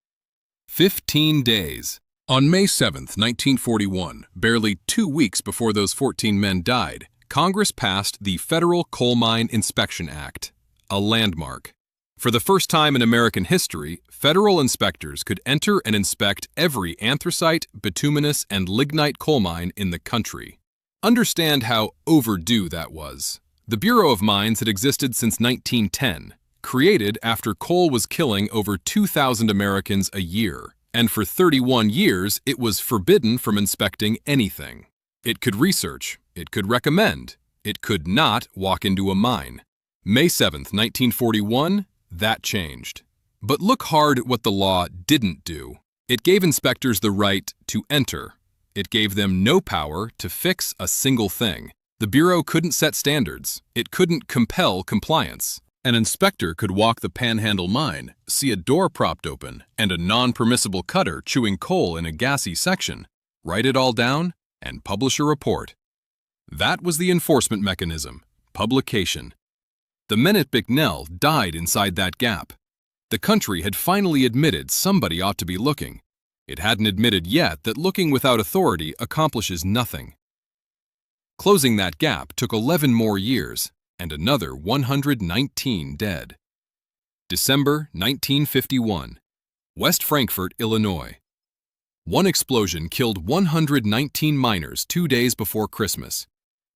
15 days. On May 7, 1941, barely 2 weeks before those 14 men died, Congress passed the Federal Coal Mine Inspection Act, a landmark. For the first time in American history, federal inspectors could enter and inspect every anthracite, bituminous, and lignite coal mine in the country. Understand how overdue that was. The Bureau of Mines had existed since 1910, created after coal was killing over 2,000 Americans a year, and for 31 years it was forbidden from inspecting anything. It could research, it could recommend, it could not walk into a mine. May 7, 1941, that changed. But look hard at what the law didn't do. It gave inspectors the right to enter. It gave them no power to fix a single thing. The Bureau couldn't set standards. It couldn't compel compliance. An inspector could walk the Panhandle mine, see a door propped open, and a non-permissible cutter chewing coal in a gassy section, write it all down, and publish a report. That was the enforcement mechanism, publication. The men at Bicknell died inside that gap. The country had finally admitted somebody ought to be looking. It hadn't admitted yet that looking without authority accomplishes nothing. Closing that gap took 11 more years, and another 119 dead. December 1951, West Frankfort, Illinois. One explosion killed 119 miners 2 days before Christmas.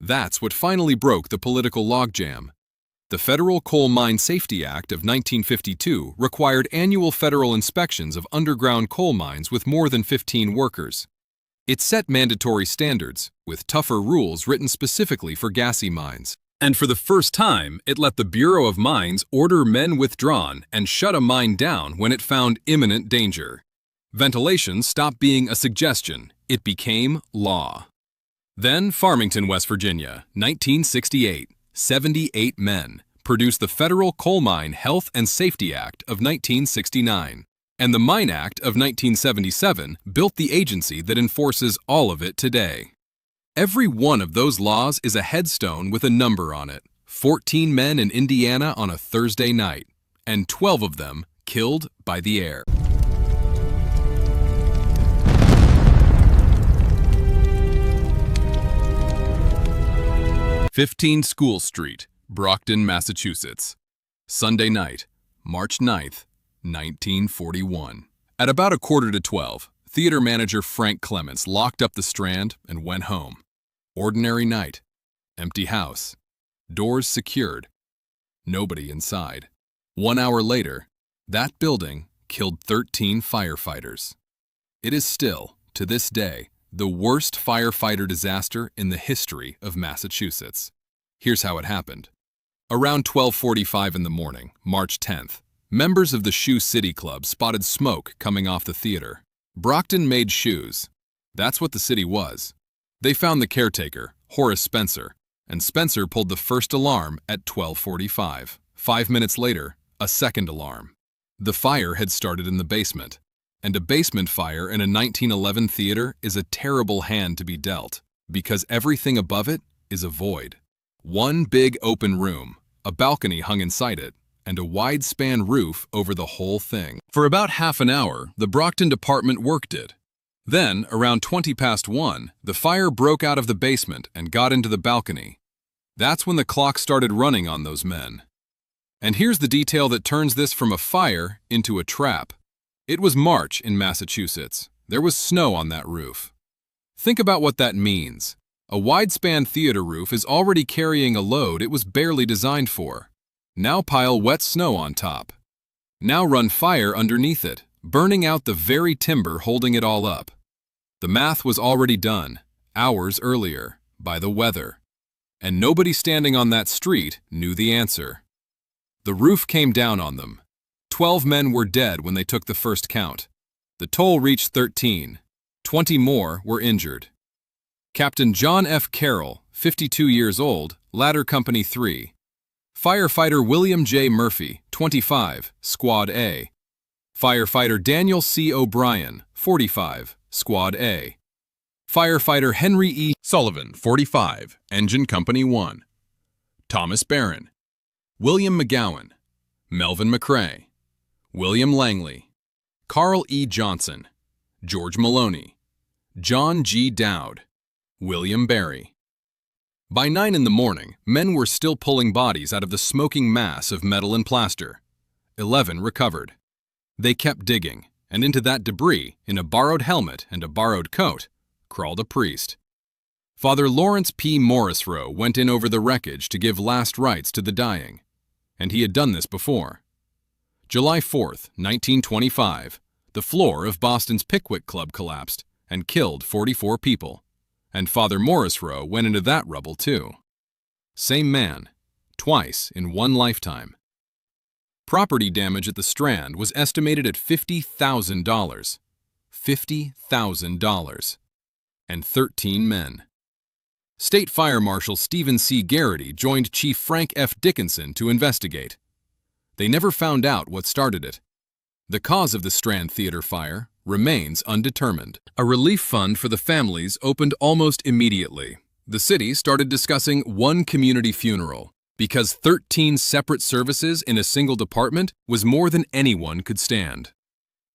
That's what finally broke the political logjam. The Federal Coal Mine Safety Act of 1952 required annual federal inspections of underground coal mines with more than 15 workers. It set mandatory standards, with tougher rules written specifically for gassy mines. And for the first time, it let the Bureau of Mines order men withdrawn and shut a mine down when it found imminent danger. Ventilation stopped being a suggestion. It became law. Then Farmington, West Virginia, 1968. 78 men produced the Federal Coal Mine Health and Safety Act of 1969. And the Mine Act of 1977 built the agency that enforces all of it today. Every one of those laws is a headstone with a number on it. 14 men in Indiana on a Thursday night, and 12 of them killed by the air. "15 School Street, Brockton, Massachusetts. Sunday night, March 9th, 1941. At about 11:45, theater manager Frank Clements locked up the Strand and went home. Ordinary night. Empty house. Doors secured. Nobody inside. 1 hour later, that building killed 13 firefighters. It is still, to this day, the worst firefighter disaster in the history of Massachusetts. Here's how it happened. Around 12:45 in the morning, March 10th, members of the Shoe City Club spotted smoke coming off the theater. Brockton made shoes. That's what the city was. They found the caretaker, Horace Spencer, and Spencer pulled the first alarm at 12:45. 5 minutes later, a second alarm. The fire had started in the basement, and a basement fire in a 1911 theater is a terrible hand to be dealt, because everything above it is a void. One big open room, a balcony hung inside it, and a wide-span roof over the whole thing. For about half an hour, the Brockton department worked it. Then, around 1:20, the fire broke out of the basement and got into the balcony. That's when the clock started running on those men. And here's the detail that turns this from a fire into a trap. It was March in Massachusetts. There was snow on that roof. Think about what that means. A wide-span theater roof is already carrying a load it was barely designed for. Now pile wet snow on top. Now run fire underneath it, burning out the very timber holding it all up. The math was already done, hours earlier, by the weather. And nobody standing on that street knew the answer. The roof came down on them. 12 men were dead when they took the first count. The toll reached 13. 20 more were injured. Captain John F. Carroll, 52 years old, Ladder Company 3. Firefighter William J. Murphy, 25, Squad A. Firefighter Daniel C. O'Brien, 45, Squad A. Firefighter Henry E. Sullivan, 45, Engine Company 1. Thomas Barron. William McGowan. Melvin McCrae. William Langley. Carl E. Johnson. George Maloney. John G. Dowd. William Barry. By 9 in the morning, men were still pulling bodies out of the smoking mass of metal and plaster. 11 recovered. They kept digging, and into that debris, in a borrowed helmet and a borrowed coat, crawled a priest. Father Lawrence P. Morrisroe went in over the wreckage to give last rites to the dying, and he had done this before. July 4th, 1925, the floor of Boston's Pickwick Club collapsed and killed 44 people, and Father Morrisroe went into that rubble too. Same man, twice in one lifetime. Property damage at the Strand was estimated at $50,000. $50,000. And 13 men. State Fire Marshal Stephen C. Garrity joined Chief Frank F. Dickinson to investigate. They never found out what started it. The cause of the Strand Theater fire remains undetermined. A relief fund for the families opened almost immediately. The city started discussing one community funeral, because 13 separate services in a single department was more than anyone could stand.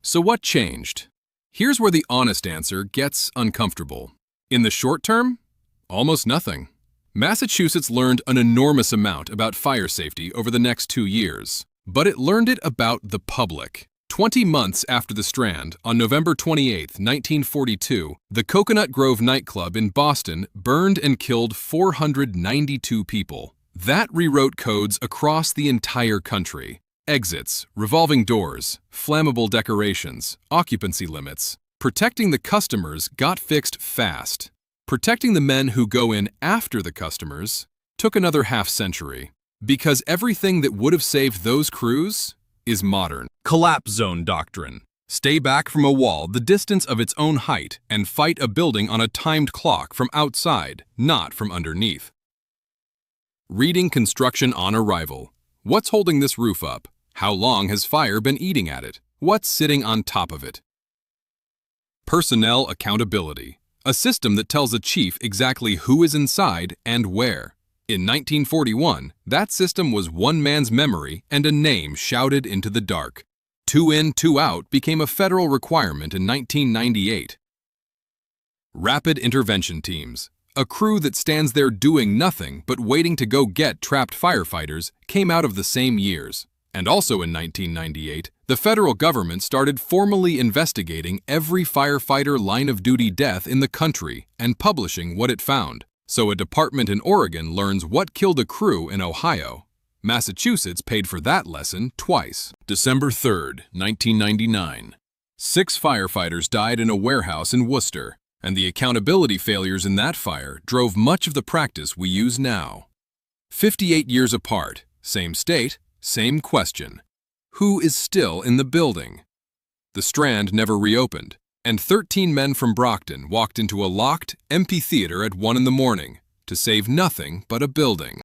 So what changed? Here's where the honest answer gets uncomfortable. In the short term, almost nothing. Massachusetts learned an enormous amount about fire safety over the next 2 years, but it learned it about the public. 20 months after the Strand, on November 28, 1942, the Coconut Grove nightclub in Boston burned and killed 492 people. That rewrote codes across the entire country. Exits, revolving doors, flammable decorations, occupancy limits. Protecting the customers got fixed fast. Protecting the men who go in after the customers took another half-century, because everything that would have saved those crews is modern. Collapse zone doctrine. Stay back from a wall the distance of its own height and fight a building on a timed clock from outside, not from underneath. Reading construction on arrival. What's holding this roof up? How long has fire been eating at it? What's sitting on top of it? Personnel accountability, a system that tells a chief exactly who is inside and where. In 1941, that system was one man's memory and a name shouted into the dark. 2 in, 2 out became a federal requirement in 1998. Rapid intervention teams, a crew that stands there doing nothing but waiting to go get trapped firefighters, came out of the same years. And also in 1998, the federal government started formally investigating every firefighter line-of-duty death in the country and publishing what it found. So a department in Oregon learns what killed a crew in Ohio. Massachusetts paid for that lesson twice. December 3rd, 1999. 6 firefighters died in a warehouse in Worcester, and the accountability failures in that fire drove much of the practice we use now. 58 years apart, same state, same question. Who is still in the building? The Strand never reopened, and 13 men from Brockton walked into a locked, empty theater at 1 in the morning to save nothing but a building.